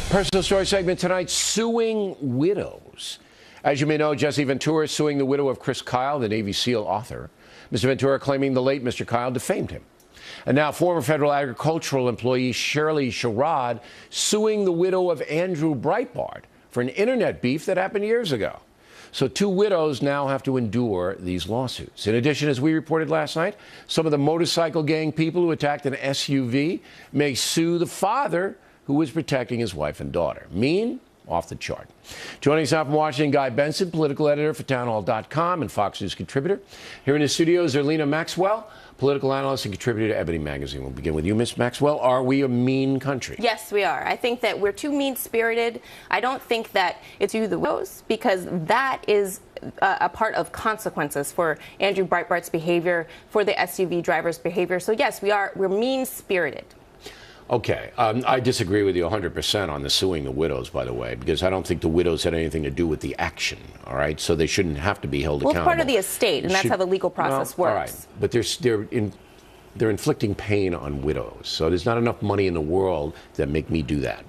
Personal story segment tonight, suing widows. As you may know, Jesse Ventura is suing the widow of Chris Kyle, the Navy SEAL author. Mr. Ventura claiming the late Mr. Kyle defamed him. And now former federal agricultural employee Shirley Sherrod suing the widow of Andrew Breitbart for an internet beef that happened years ago. So two widows now have to endure these lawsuits. In addition, as we reported last night, some of the motorcycle gang people who attacked an SUV may sue the father who was protecting his wife and daughter. Mean? Off the chart. Joining us now from Washington, Guy Benson, political editor for townhall.com and Fox News contributor. Here in the studio, Zerlina Maxwell, political analyst and contributor to Ebony Magazine. We'll begin with you, Ms. Maxwell. Are we a mean country? Yes, we are. I think that we're too mean-spirited. I don't think that it's you the widows, because that is a part of consequences for Andrew Breitbart's behavior, for the SUV driver's behavior. So yes, we're mean-spirited. Okay. I disagree with you 100% on the suing the widows, by the way, because I don't think the widows had anything to do with the action, all right? So they shouldn't have to be held accountable. Well, it's part of the estate, and that's how the legal process works. All right. But they're inflicting pain on widows. So there's not enough money in the world that make me do that.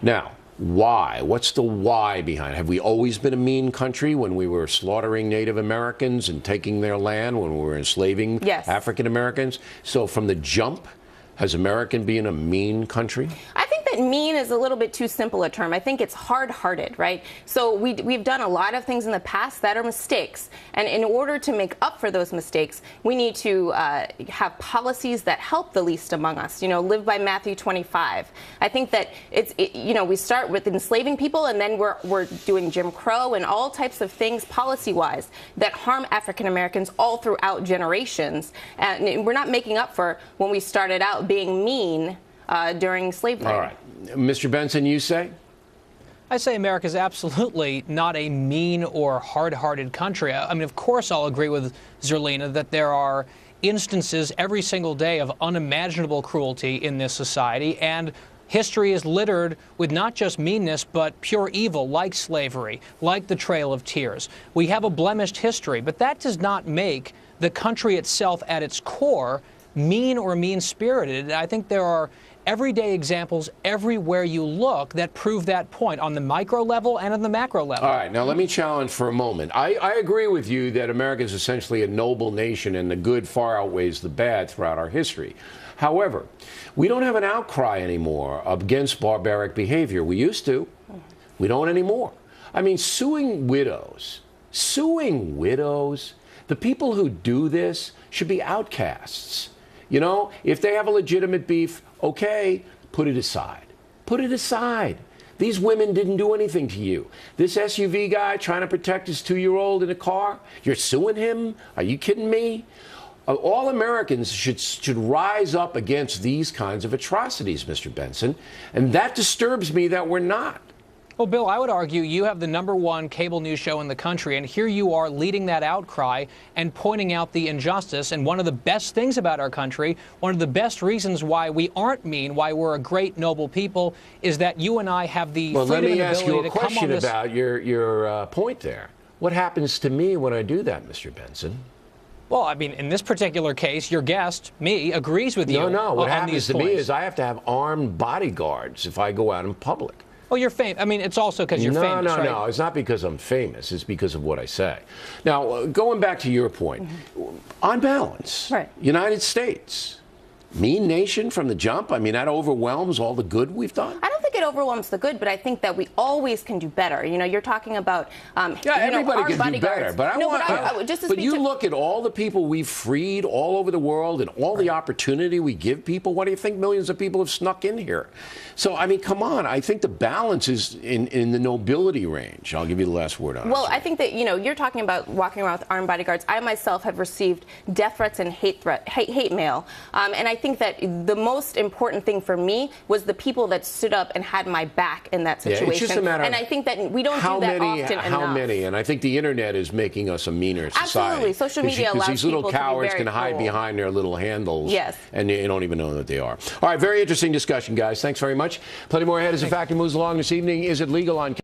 Now, why? What's the why behind it? Have we always been a mean country when we were slaughtering Native Americans and taking their land, when we were enslaving African Americans? So from the jump, has America been a mean country? I think that mean is a little bit too simple a term. I think it's hard-hearted, right? So we've done a lot of things in the past that are mistakes. And in order to make up for those mistakes, we need to have policies that help the least among us, live by Matthew 25. I think that we start with enslaving people, and then we're doing Jim Crow and all types of things policy-wise that harm African Americans all throughout generations. And we're not making up for when we started out being mean during slavery. All right. Mr. Benson, you say? I say America is absolutely not a mean or hard-hearted country. I mean, of course, I'll agree with Zerlina that there are instances every single day of unimaginable cruelty in this society, and history is littered with not just meanness, but pure evil, like slavery, like the Trail of Tears. We have a blemished history, but that does not make the country itself at its core mean or mean-spirited. I think there are everyday examples everywhere you look that prove that point on the micro level and on the macro level. All right, now let me challenge for a moment. I agree with you that America is essentially a noble nation and the good far outweighs the bad throughout our history. However, we don't have an outcry anymore against barbaric behavior. We used to. We don't anymore. I mean, suing widows, the people who do this should be outcasts. If they have a legitimate beef, okay, put it aside. Put it aside. These women didn't do anything to you. This SUV guy trying to protect his 2-year-old in a car, you're suing him? Are you kidding me? All Americans should rise up against these kinds of atrocities, Mr. Benson, and that disturbs me that we're not. Well, Bill, I would argue you have the #1 cable news show in the country, and here you are leading that outcry and pointing out the injustice. And one of the best things about our country, one of the best reasons why we aren't mean, why we're a great, noble people, is that you and I have the freedom and ability to come on this. Well, let me ask you a question about your point there. What happens to me when I do that, Mr. Benson? Well, I mean, in this particular case, your guest, me, agrees with you. No. What happens to me is I have to have armed bodyguards if I go out in public. Well, you're famous. I mean, it's also because you're famous, right? No. It's not because I'm famous. It's because of what I say. Now, going back to your point, on balance, United States, mean nation from the jump? I mean, that overwhelms all the good we've done? I don't think it overwhelms the good, but I think that we always can do better. You're talking about everybody can do better, but you look at all the people we've freed all over the world and all the opportunity we give people. What do you think millions of people have snuck in here? So, I mean, come on. I think the balance is in the nobility range. I'll give you the last word on it. Well, I think that, you're talking about walking around with armed bodyguards. I myself have received death threats and hate mail. And I think that the most important thing for me was the people that stood up and had my back in that situation. Yeah, it's just a matter and I think that we don't do that often enough. How many? And I think the internet is making us a meaner society. Absolutely. Social media allows people to be very Because these little cowards can hide behind their little handles. Yes. And you don't even know that they are. All right, very interesting discussion, guys. Thanks very much. Plenty more ahead as the factor moves along this evening. Is it legal on